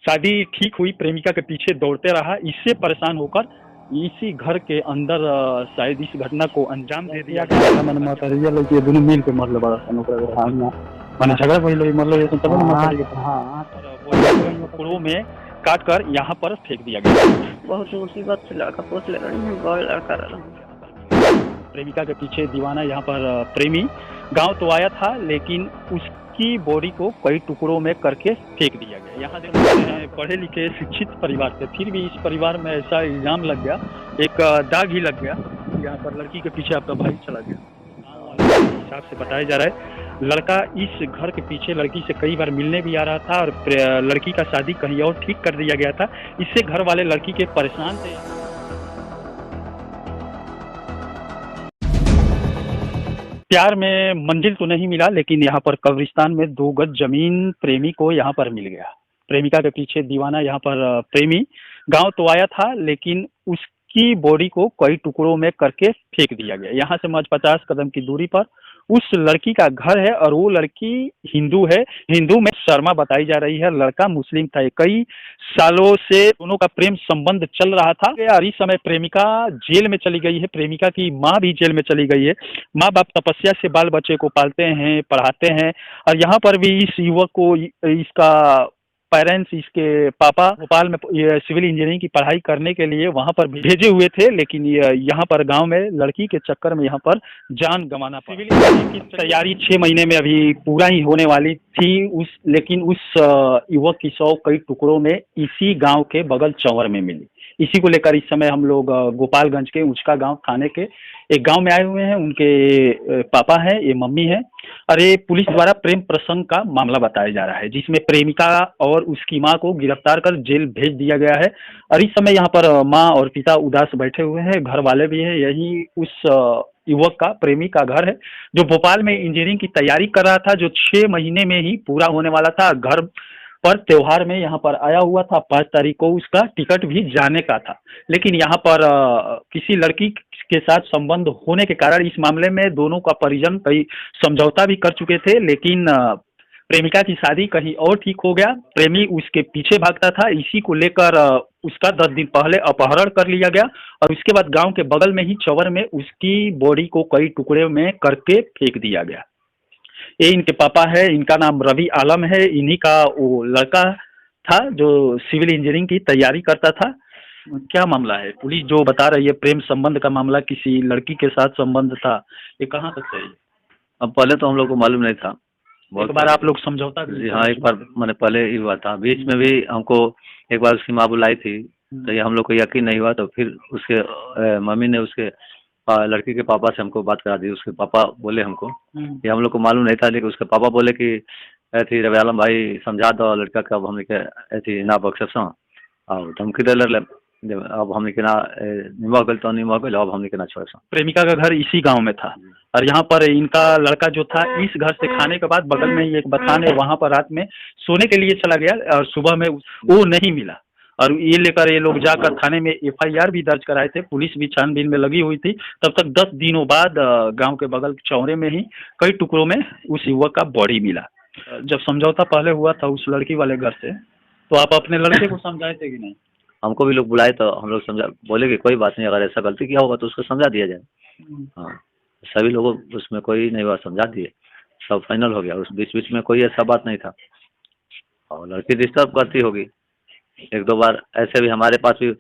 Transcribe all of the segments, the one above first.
शादी ठीक हुई, प्रेमिका के पीछे दौड़ते रहा, इससे परेशान होकर इसी घर के अंदर शायद इस घटना को अंजाम दे दिया गया। मैंने महतरिया लोग ये दोनों मिल के मरले बड़ा सन ओकरा हां ना माने झगड़ा भइल रही मरले ये तब ना महतरी के हाँ टुकड़ों में काट कर यहाँ पर फेंक दिया गया। बहुत मुसीबत से लड़का पोस ले रही है, बड़ लड़का रहा। प्रेमिका के पीछे दीवाना यहाँ पर प्रेमी गांव तो आया था, लेकिन उसकी बॉडी को कई टुकड़ों में करके फेंक दिया गया। यहाँ से पढ़े लिखे शिक्षित परिवार थे, फिर भी इस परिवार में ऐसा इल्जाम लग गया, एक दाग ही लग गया। यहाँ पर लड़की के पीछे आपका भाई चला गया। हिसाब से बताया जा रहा है लड़का इस घर के पीछे लड़की से कई बार मिलने भी आ रहा था और लड़की का शादी कहीं और ठीक कर दिया गया था। इससे घर वाले लड़की के परेशान थे। प्यार में मंजिल तो नहीं मिला, लेकिन यहाँ पर कब्रिस्तान में 2 गज जमीन प्रेमी को यहाँ पर मिल गया। प्रेमिका के पीछे दीवाना यहाँ पर प्रेमी गांव तो आया था, लेकिन उसकी बॉडी को कई टुकड़ों में करके फेंक दिया गया। यहाँ से महज 50 कदम की दूरी पर उस लड़की का घर है और वो लड़की हिंदू है। हिंदू में शर्मा बताई जा रही है, लड़का मुस्लिम था। कई सालों से दोनों का प्रेम संबंध चल रहा था और इस समय प्रेमिका जेल में चली गई है। प्रेमिका की माँ भी जेल में चली गई है। माँ बाप तपस्या से बाल बच्चे को पालते हैं, पढ़ाते हैं और यहाँ पर भी इस युवक को इसका पेरेंट्स, इसके पापा भोपाल में सिविल इंजीनियरिंग की पढ़ाई करने के लिए वहां पर भेजे हुए थे, लेकिन यहाँ पर गांव में लड़की के चक्कर में यहाँ पर जान गंवाना पड़ा। सिविल इंजीनियरिंग की तैयारी 6 महीने में अभी पूरा ही होने वाली थी, लेकिन उस युवक की शव कई टुकड़ों में इसी गांव के बगल चंवर में मिली। इसी को लेकर इस समय हम लोग गोपालगंज के उचका गांव थाने के एक गांव में आए हुए हैं। उनके पापा हैं, ये मम्मी है और ये पुलिस द्वारा प्रेम प्रसंग का मामला बताया जा रहा है, जिसमें प्रेमिका और उसकी मां को गिरफ्तार कर जेल भेज दिया गया है। और इस समय यहाँ पर मां और पिता उदास बैठे हुए हैं, घर वाले भी हैं। यही उस युवक का, प्रेमी का घर है, जो भोपाल में इंजीनियरिंग की तैयारी कर रहा था, जो 6 महीने में ही पूरा होने वाला था। घर पर त्योहार में यहाँ पर आया हुआ था, 5 तारीख को उसका टिकट भी जाने का था, लेकिन यहाँ पर किसी लड़की के साथ संबंध होने के कारण इस मामले में दोनों का परिजन कई समझौता भी कर चुके थे, लेकिन प्रेमिका की शादी कहीं और ठीक हो गया। प्रेमी उसके पीछे भागता था, इसी को लेकर उसका 10 दिन पहले अपहरण कर लिया गया और उसके बाद गांव के बगल में ही चंवर में उसकी बॉडी को कई टुकड़े में करके फेंक दिया गया। ये इनके पापा है, इनका नाम रवि आलम है। इन्हीं का वो लड़का था जो सिविल इंजीनियरिंग की तैयारी करता था। क्या मामला है? पुलिस जो बता रही है प्रेम संबंध का मामला, किसी लड़की के साथ संबंध था, ये कहाँ तक सही है? अब पहले तो हम लोग को मालूम नहीं था। एक बार आप लोग समझौता जी हाँ, एक बार मैंने पहले ही हुआ था। बीच में भी हमको एक बार उसकी माँ बुलाई थी, तो ये हम लोग को यकीन नहीं हुआ। तो फिर उसके मम्मी ने उसके लड़की के पापा से हमको बात करा दी। उसके पापा बोले हमको, ये हम लोग को मालूम नहीं था, लेकिन उसके पापा बोले कि ऐसी रवि आलम भाई समझा दो लड़का के, अब हमने के ऐसी ना बख्शा और धमकी दे ले, अब हमने के ना निमक गल तो निमक गल, अब हमने के ना छोड़। प्रेमिका का घर इसी गांव में था और यहाँ पर इनका लड़का जो था इस घर से खाने के बाद बगल में ही एक बथान है, वहां पर रात में सोने के लिए चला गया और सुबह में वो नहीं मिला और ये लेकर ये लोग जाकर थाने में FIR भी दर्ज कराए थे। पुलिस भी छानबीन में लगी हुई थी। तब तक 10 दिनों बाद गांव के बगल चौरे में ही कई टुकड़ों में उस युवक का बॉडी मिला। जब समझौता पहले हुआ था उस लड़की वाले घर से, तो आप अपने लड़के को समझाए थे कि नहीं? हमको भी लोग बुलाए तो हम लोग समझा, बोले कि कोई बात नहीं, अगर ऐसा गलती किया होगा तो उसको समझा दिया जाए। हाँ, सभी लोगों उसमें कोई नहीं हुआ, समझा दिए, सब फाइनल हो गया। उस बीच बीच में कोई ऐसा बात नहीं था। और लड़की डिस्टर्ब करती होगी, 1-2 बार ऐसे भी हमारे पास भी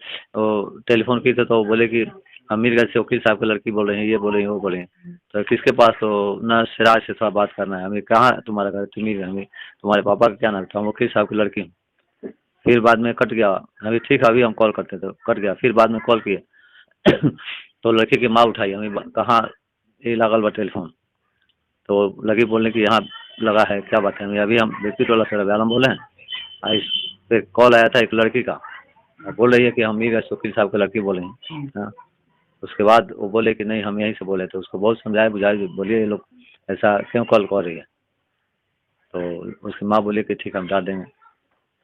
टेलीफोन की थे, तो बोले कि अमीरगंज से वकील साहब की लड़की बोल रही हैं, ये बोल रही हैं, वो बोल रही हैं। तो किसके पास? तो ना सिराज से थोड़ा बात करना है हमें। कहाँ है तुम्हारा घर? हमें तुम्हारे पापा का क्या नाम था? वकील साहब की लड़की हूँ। फिर बाद में कट गया। अभी ठीक है, अभी हम कॉल करते थे, कट गया। फिर बाद में कॉल किए तो लड़की की माँ उठाई, हमें कहाँ ये लागल बा टेलीफोन, तो लगी बोलने की यहाँ लगा है, क्या बात है? अभी हम व्यक्ति टोला से रवि आलम बोले हैं। इस पे कॉल आया था एक लड़की का, बोल रही है कि हम ही वकील साहब की लड़की बोले हैं। हाँ, उसके बाद वो बोले कि नहीं हम यहीं से बोले। तो उसको बहुत समझाए बुझाए, बोलिए ये लोग ऐसा क्यों कॉल कर रही है? तो उसकी माँ बोली कि ठीक हम डाल देंगे।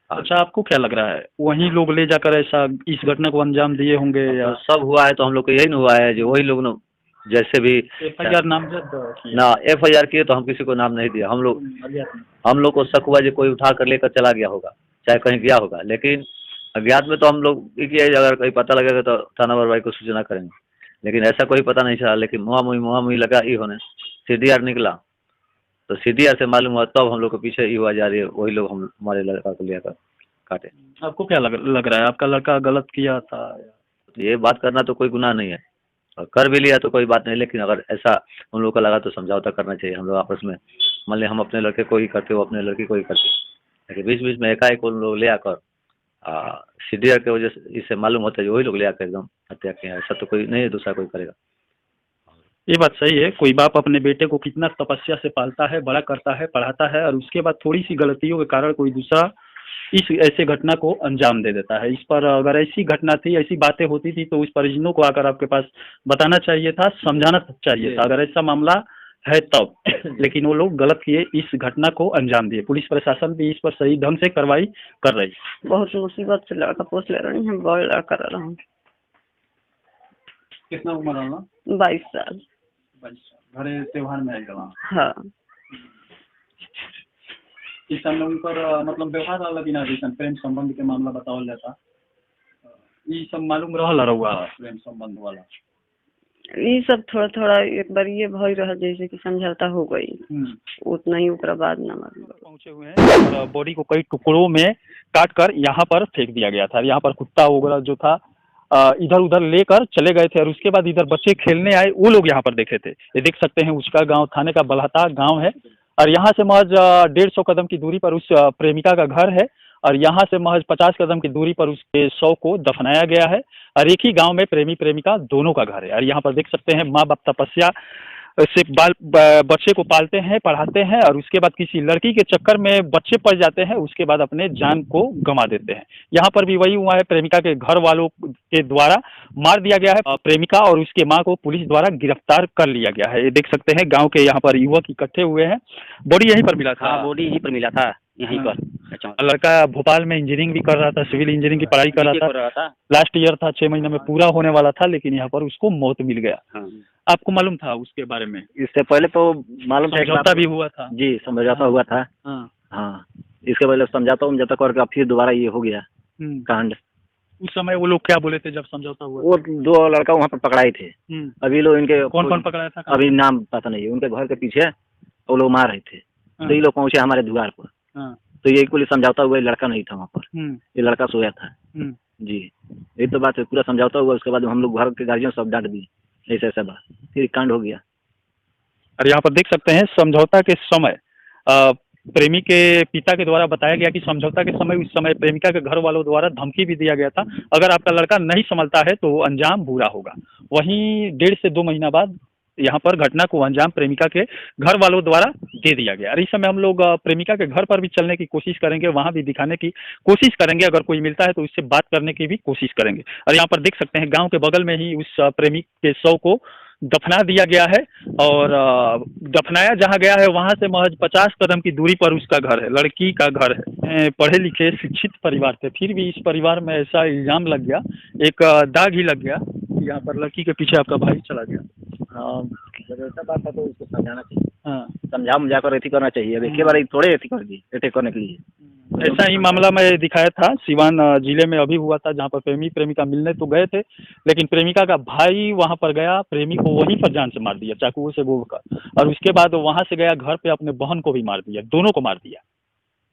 अच्छा, आपको क्या लग रहा है वही लोग ले जाकर ऐसा इस घटना को अंजाम दिए होंगे या तो सब हुआ है? तो हम लोग को यही नहीं हुआ है जो वही लोग न, जैसे भी FIR नामजद किया? ना FIR किए तो हम किसी को नाम नहीं दिया। हम लोग को शक हुआ जो कोई उठा कर लेकर चला गया होगा। चाहे कहीं गया होगा, लेकिन अज्ञात में तो हम लोग एक ही है, अगर कहीं पता लगेगा तो थाना भाई को सूचना करेंगे, लेकिन ऐसा कोई पता नहीं चला। लेकिन मुआ मुही लगा ही होने, सीडीआर निकला तो सीडीआर से मालूम हुआ तब हम लोग के पीछे ही हुआ जा रही है, वही लोग हम हमारे लड़का को लेकर काटे। आपको क्या लग रहा है, आपका लड़का गलत किया था? ये बात करना तो कोई गुनाह नहीं है, और कर भी लिया तो कोई बात नहीं, लेकिन अगर ऐसा हम लोग को लगा तो समझौता करना चाहिए हम लोग आपस में। मान लिया हम अपने लड़के को ही करते, वो अपने लड़की को ही करते, लेकिन बीच बीच में एकाएक उन लोग ले आकर सीडीआर की वजह से इससे मालूम होता है वही लोग ले आकर एकदम हत्या किया। ऐसा तो कोई नहीं है, दूसरा कोई करेगा। ये बात सही है, कोई बाप अपने बेटे को कितना तपस्या से पालता है, बड़ा करता है, पढ़ाता है, और उसके बाद थोड़ी सी गलतियों के कारण कोई दूसरा इस ऐसे घटना को अंजाम दे देता है। इस पर अगर ऐसी घटना थी, ऐसी बातें होती थी तो उस परिजनों को आकर आपके पास बताना चाहिए था, समझाना चाहिए था, अगर ऐसा मामला है तब। लेकिन वो लोग गलत किए, इस घटना को अंजाम दिए। पुलिस प्रशासन भी इस पर सही ढंग से कार्रवाई कर रही है। बहुत मुसीबत से लड़का पोस ले रही है, बड़ लड़का रहा हूँ। कितना उम्र है? 22 साल। घरे त्योहार में आएगा? हाँ। इस समय उन पर मतलब व्यवहार वाला बिना जैसे प्रेम संबंध के मामला बतावल जाता, ये सब मालूम रहा प्रेम संबंध वाला? ये सब थोड़ा थोड़ा एक बार ये भय रहा जैसे कि समझौता हो गई, उतना ही ऊपर बाद न मालूम। पहुंचे हुए हैं और बॉडी को कई टुकड़ों में काट कर यहाँ पर फेंक दिया गया था। यहाँ पर कुत्ता वगैरह जो था इधर उधर लेकर चले गए थे, और उसके बाद इधर बच्चे खेलने आए, वो लोग यहाँ पर देखे थे। ये देख सकते हैं उसका गांव थाने का बलहता गांव है, और यहाँ से महज 150 कदम की दूरी पर उस प्रेमिका का घर है, और यहाँ से महज 50 कदम की दूरी पर उसके शव को दफनाया गया है, और एक ही गांव में प्रेमी प्रेमिका दोनों का घर है। और यहाँ पर देख सकते हैं माँ बाप तपस्या से बच्चे को पालते हैं, पढ़ाते हैं, और उसके बाद किसी लड़की के चक्कर में बच्चे पड़ जाते हैं, उसके बाद अपने जान को गंवा देते हैं। यहाँ पर भी वही हुआ है, प्रेमिका के घर वालों के द्वारा मार दिया गया है प्रेमिका, और उसके माँ को पुलिस द्वारा गिरफ्तार कर लिया गया है। ये देख सकते हैं गांव के यहाँ पर युवक इकट्ठे हुए हैं। बॉडी यहीं पर मिला था? हाँ, बॉडी यहीं पर मिला था, यहीं पर। लड़का भोपाल में इंजीनियरिंग भी कर रहा था, सिविल इंजीनियरिंग की पढ़ाई कर रहा था, लास्ट ईयर था, 6 महीने में पूरा होने वाला था, लेकिन यहाँ पर उसको मौत मिल गया। हाँ। आपको मालूम था उसके बारे में? इससे पहले तो मालूम था, समझौता भी हुआ था जी, समझौता हुआ था। हाँ, इसके पहले समझौता करके फिर दोबारा ये हो गया कांड। उस समय वो लोग क्या बोले थे जब समझौता हुआ? वो 2 लड़का वहाँ पर पकड़ाए थे। अभी लोग इनके कौन पकड़ाया था? अभी नाम पता नहीं है। उनके घर के पीछे वो लोग मार रहे थे, तो ये लोग पहुँचे हमारे द्वार पर। तो ये कुल समझौता हुआ, लड़का नहीं था वहाँ पर, ये लड़का सोया था। जी, ये तो बात है, पूरा समझौता हुआ। उसके बाद हम लोग घर के गार्जियन सब डांट दिए, ऐसा ऐसा बात, फिर कांड हो गया। और यहाँ पर देख सकते हैं समझौता के समय प्रेमी के पिता के द्वारा बताया गया कि समझौता के समय उस समय प्रेमिका के घर वालों द्वारा धमकी भी दिया गया था, अगर आपका लड़का नहीं संभलता है तो अंजाम बुरा होगा। वहीं 1.5 से 2 महीना बाद यहाँ पर घटना को अंजाम प्रेमिका के घर वालों द्वारा दे दिया गया। और इस समय हम लोग प्रेमिका के घर पर भी चलने की कोशिश करेंगे, वहाँ भी दिखाने की कोशिश करेंगे, अगर कोई मिलता है तो उससे बात करने की भी कोशिश करेंगे। और यहाँ पर देख सकते हैं गांव के बगल में ही उस प्रेमी के शव को दफना दिया गया है, और दफनाया जहाँ गया है वहाँ से महज 50 कदम की दूरी पर उसका घर है, लड़की का घर है। पढ़े लिखे शिक्षित परिवार थे, फिर भी इस परिवार में ऐसा इल्जाम लग गया, एक दाग ही लग गया, यहाँ पर लड़की के पीछे आपका भाई चला गया। हाँ, जब ऐसा बात है तो उसको समझाना चाहिए। हाँ, समझा कर एथी करना चाहिए। अब एक बार थोड़े एथी कर दी अटैक करने के लिए। ऐसा ही मामला मैं दिखाया था, सिवान जिले में अभी हुआ था, जहाँ पर प्रेमी प्रेमिका मिलने तो गए थे, लेकिन प्रेमिका का भाई वहाँ पर गया, प्रेमी को वहीं पर जान से मार दिया चाकुओं से गोद कर, और उसके बाद वहाँ से गया घर पे अपने बहन को भी मार दिया, दोनों को मार दिया।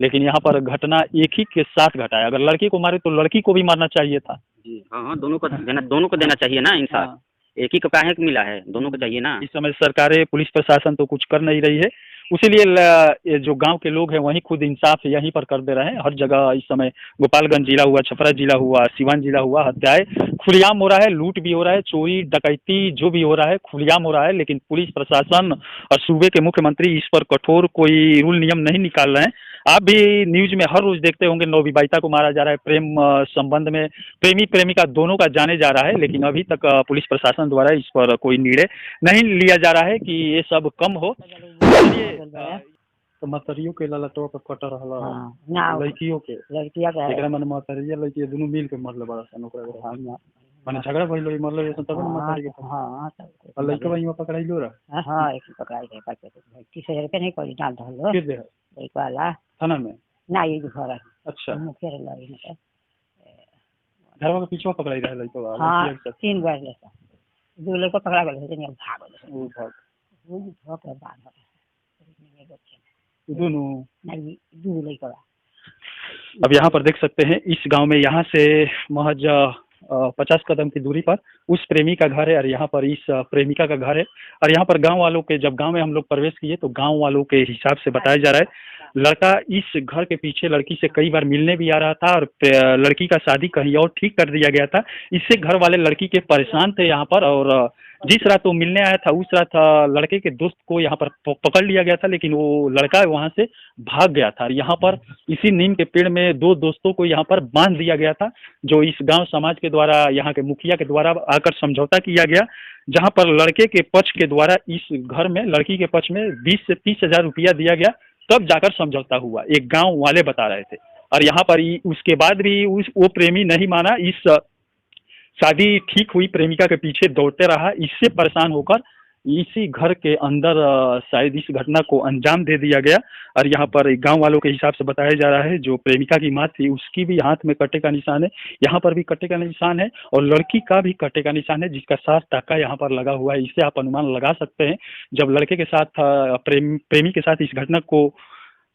लेकिन यहाँ पर घटना एक ही के साथ घटा है, अगर लड़की को मारे तो लड़की को भी मारना चाहिए था। जी हाँ, दोनों को देना चाहिए ना इंसाफ। एक ही को काहे मिला है, दोनों को चाहिए ना। इस समय सरकारें, पुलिस प्रशासन तो कुछ कर नहीं रही है, इसीलिए जो गांव के लोग हैं वहीं खुद इंसाफ यहीं पर कर दे रहे हैं। हर जगह इस समय गोपालगंज जिला हुआ, छपरा जिला हुआ, सिवान जिला हुआ, हत्याएं खुलेआम हो रहा है, लूट भी हो रहा है, चोरी डकैती जो भी हो रहा है खुलेआम हो रहा है। लेकिन पुलिस प्रशासन और सूबे के मुख्यमंत्री इस पर कठोर कोई रूल नियम नहीं निकाल रहे हैं। आप भी न्यूज में हर रोज देखते होंगे नवविवाहिता को मारा जा रहा है, प्रेम संबंध में प्रेमी प्रेमिका दोनों का जाने जा रहा है, लेकिन अभी तक पुलिस प्रशासन द्वारा इस पर कोई निर्णय नहीं लिया जा रहा है कि ये सब कम हो। तो मतरियों के ललटवा पर कट रहला, लड़कियों के एकरा मन मतरिया लड़की दोनों मिल के मरले बड़ा सन, ओकरा माने झगड़ा भइलो मरले जैसे तब न मतरी के। हां, और लड़का वही में पकड़ाइलो रहा। हां, एक पकड़ाई गए, 25,000 रुपया नहीं कोई डाल दहलो के दे एक वाला थाना में ना, ये घर अच्छा मुखिया लड़ी मतलब घर के पीछे पकड़ाई रहा तो हाँ 3 बार लेसा 2 लड़का पकड़ा गए थे भाग गए वो भाग वो धोक के बाद दोनों नहीं 2 लड़का अब यहाँ पर देख सकते हैं इस गांव में यहाँ से महज 50 कदम की दूरी पर उस प्रेमी का घर है और यहाँ पर इस प्रेमिका का घर है। और यहाँ पर गांव वालों के जब गांव में हम लोग प्रवेश किए तो गांव वालों के हिसाब से बताया जा रहा है लड़का इस घर के पीछे लड़की से कई बार मिलने भी आ रहा था और लड़की का शादी कहीं और ठीक कर दिया गया था। इससे घर वाले लड़की के परेशान थे यहाँ पर और जिस रात वो मिलने आया था उस रात लड़के के दोस्त को यहाँ पर पकड़ लिया गया था, लेकिन वो लड़का वहाँ से भाग गया था। यहाँ पर इसी नीम के पेड़ में 2 दोस्तों को यहाँ पर बांध दिया गया था, जो इस गांव समाज के द्वारा यहाँ के मुखिया के द्वारा आकर समझौता किया गया, जहाँ पर लड़के के पक्ष के द्वारा इस घर में लड़की के पक्ष में 20 से 30 हजार रुपया दिया गया, तब जाकर समझौता हुआ। एक गाँव वाले बता रहे थे। और यहाँ पर उसके बाद भी वो प्रेमी नहीं माना, इस शादी ठीक हुई प्रेमिका के पीछे दौड़ते रहा। इससे परेशान होकर इसी घर के अंदर शायद इस घटना को अंजाम दे दिया गया। और यहाँ पर गांव वालों के हिसाब से बताया जा रहा है जो प्रेमिका की माँ थी उसकी भी हाथ में कट्टे का निशान है, यहाँ पर भी कट्टे का निशान है और लड़की का भी कट्टे का निशान है, जिसका 7 टाका यहाँ पर लगा हुआ है। इससे आप अनुमान लगा सकते हैं जब लड़के के साथ प्रेमी के साथ इस घटना को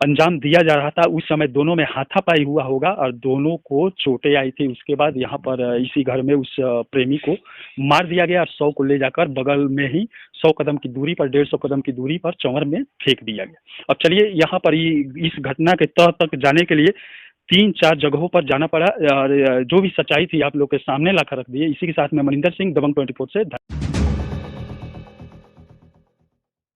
अंजाम दिया जा रहा था उस समय दोनों में हाथापाई हुआ होगा और दोनों को चोटें आई थी। उसके बाद यहाँ पर इसी घर में उस प्रेमी को मार दिया गया और 100 को ले जाकर बगल में ही 100 कदम की दूरी पर 150 कदम की दूरी पर चंवर में फेंक दिया गया। अब चलिए यहाँ पर इस घटना के तह तक जाने के लिए 3-4 जगहों पर जाना पड़ा और जो भी सच्चाई थी आप लोग के सामने लाकर रख दी है। इसी के साथ मैं मनिंदर सिंह दबंग 24 से।